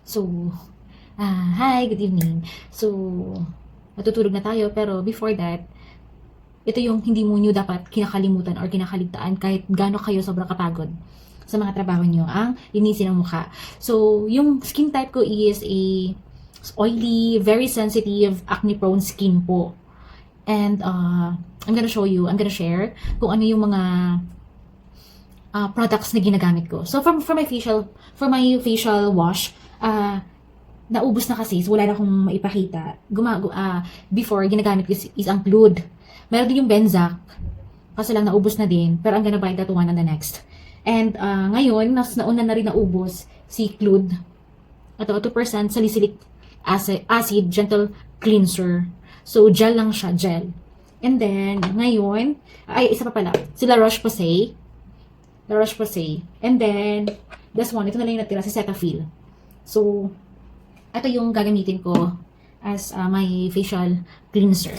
So, hi, good evening. So, matutulog na tayo pero before that, ito yung hindi mo nyo dapat kinakalimutan or kinakaligtaan kahit gaano kayo sobrang kapagod sa mga trabaho nyo, ang linisin ang mukha. So, yung skin type ko is a oily, very sensitive, acne-prone skin po. And I'm gonna share kung ano yung mga products na ginagamit ko. So, for my facial wash, naubos na kasi, so wala na akong maipakita. Before, ginagamit ko is ang Glued. Meron din yung Benzac, kasi lang naubos na din, pero I'm gonna buy that one on the next. And ngayon, nauna na rin naubos si Glued. Ito, 2% salicylic acid gentle cleanser. So, gel lang siya, gel. And then, ngayon, isa pa pala, si La Roche-Posay. La Roche-Posay. And then, this one, ito na lang yung natira, si Cetaphil. So, ito yung gagamitin ko as my facial cleanser.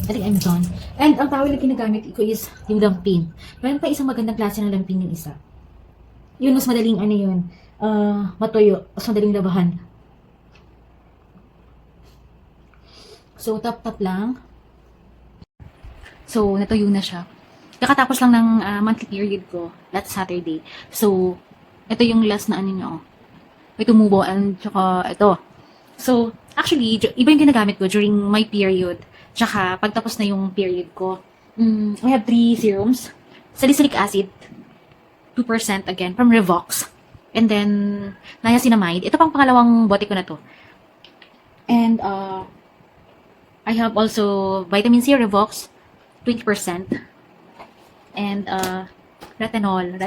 I think I'm done. And ang towel na ginagamit ko is yung lampin. Meron pa isang magandang klase ng lampin yung isa. Yun, mas madaling ano yun, matuyo, mas madaling labahan. So, tap-tap lang. So, natuyo na siya. Kakatapos lang ng monthly period ko, last Saturday. So, ito yung last na ano nyo. May tumubo, and tsaka ito. So, actually, iba yung ginagamit ko during my period. Tsaka, pagtapos na yung period ko. I have 3 serums. Salicylic acid, 2% again, from Revox. And then, niacinamide. Ito pang pangalawang bote ko na to. And, I have also vitamin C Revox, 20%. And, retinol.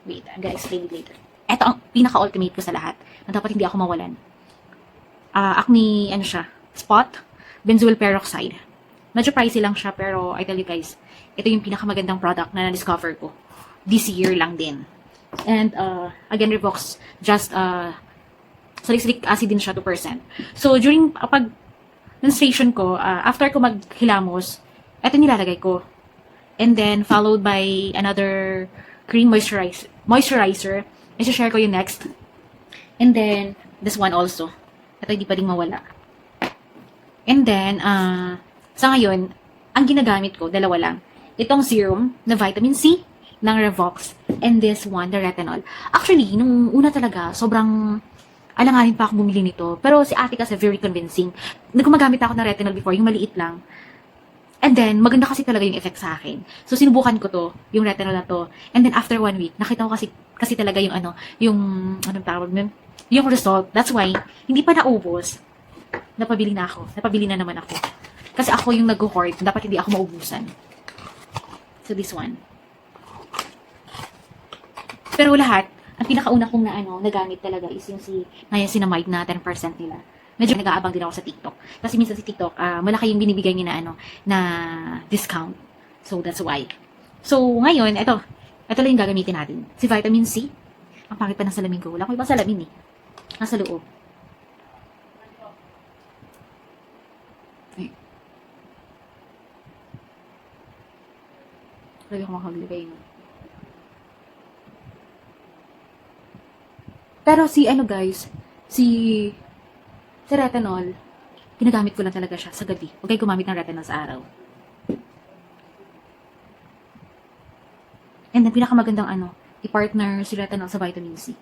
Wait, I'm gonna explain it later. Ito ang pinaka-ultimate ko sa lahat na dapat hindi ako mawalan. Acne, ano siya, spot, benzoyl peroxide. Medyo pricey lang siya, pero I tell you guys, ito yung pinakamagandang product na na-discover ko. This year lang din. And, again, Revox, just, salicylic acid din siya, 2%. So, during, pag menstruation ko, after ko maghilamos, ito nilalagay ko. And then, followed by another cream moisturizer. I-share ko yung next. And then, this one also. Ito hindi pa din mawala. And then, sa ngayon, ang ginagamit ko, dalawa lang. Itong serum na vitamin C ng Revox. And this one, the retinol. Actually, nung una talaga, sobrang alanganin pa ako bumili nito. Pero si ate kasi very convincing. Gumagamit ako ng retinol before, yung maliit lang. And then, maganda kasi talaga yung effect sa akin. So, sinubukan ko to, yung retinol na to. And then, after 1 week, nakita ko kasi talaga yung anong tawag nun? Yung result. That's why, hindi pa naubos. Napabili na ako. Napabili na naman ako. Kasi ako yung nag-hoard. Dapat hindi ako maubusan. So, this one. Pero lahat, ang pinakauna kong nagamit talaga is yung si niacinamide na 10% nila. Medyo nag-aabang din ako sa TikTok. Kasi minsan sa TikTok, malaki yung binibigay niya na discount. So, that's why. So, ngayon, ito lang yung gagamitin natin. Si vitamin C. Ang pangit pa ng salamin ko. Wala ko ibang salamin eh. Nasa loob. Ay. Lagi ko makaglagay mo. Pero si guys, si retinol, ginagamit ko lang talaga siya sa gabi. Huwag kayo gumamit ng retinol sa araw. And then, pinakamagandang i-partner si retinol sa vitamin C.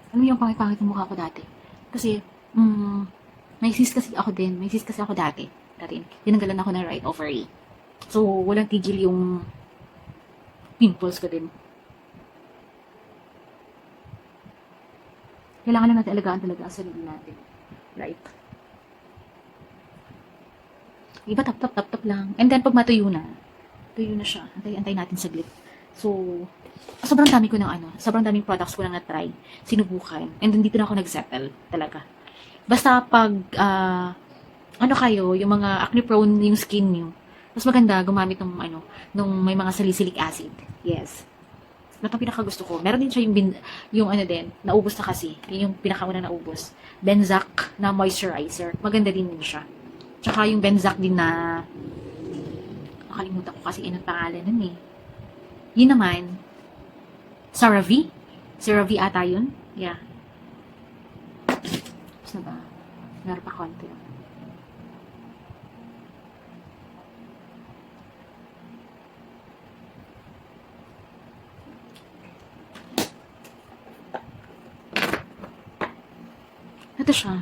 Ano yung pangit-pangit ng mukha ko dati? Kasi, may cyst kasi ako din. May cyst kasi ako dati. Tinanggalan ako ng right ovary. So, walang tigil yung pimples ko din. Kailangan lang natin alagaan talaga ang sarili natin. Right? Iba tap lang. And then, pag matuyo na siya. Antay natin saglit. So, sobrang dami ko ng sobrang daming products ko lang na-try, sinubukan. And then, dito na ako nag-settle talaga. Basta pag, kayo, yung mga acne prone yung skin nyo, mas maganda gumamit ng, nung may mga salicylic acid. Yes. Ito ang pinakagusto ko. Meron din siya yung naubos na kasi. Yun yung pinakauna naubos. Benzac na moisturizer. Maganda din siya. Tsaka yung Benzac din na, nakalimutan ko kasi anong pangalan nun eh. Yun naman, CeraVe. CeraVe ata yun. Yeah. Tapos na ba? Meron pa konti. Ito siya.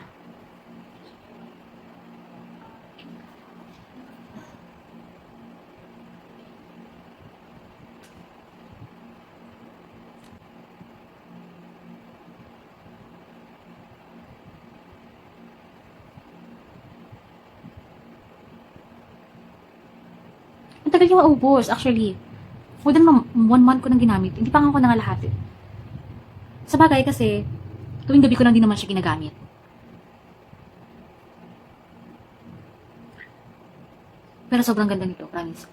Ang tagal yung maubos, actually. More than 1 month ko nang ginamit. Hindi pa nga ako nangalahati. Sa bagay kasi, tuwing gabi ko lang din naman siya ginagamit. Pero sobrang ganda nito, promise.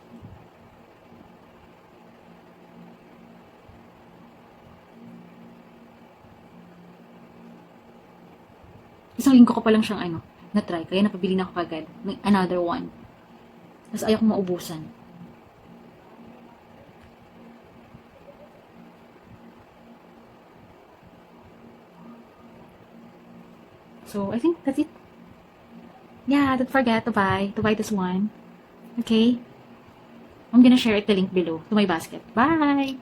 Isang linggo ko pa lang siyang na-try. Kaya napabili na ako kagad. May another one. Tapos ayaw kong maubusan. So, I think that's it. Yeah, don't forget to buy this one. Okay? I'm gonna share the link below to my basket. Bye!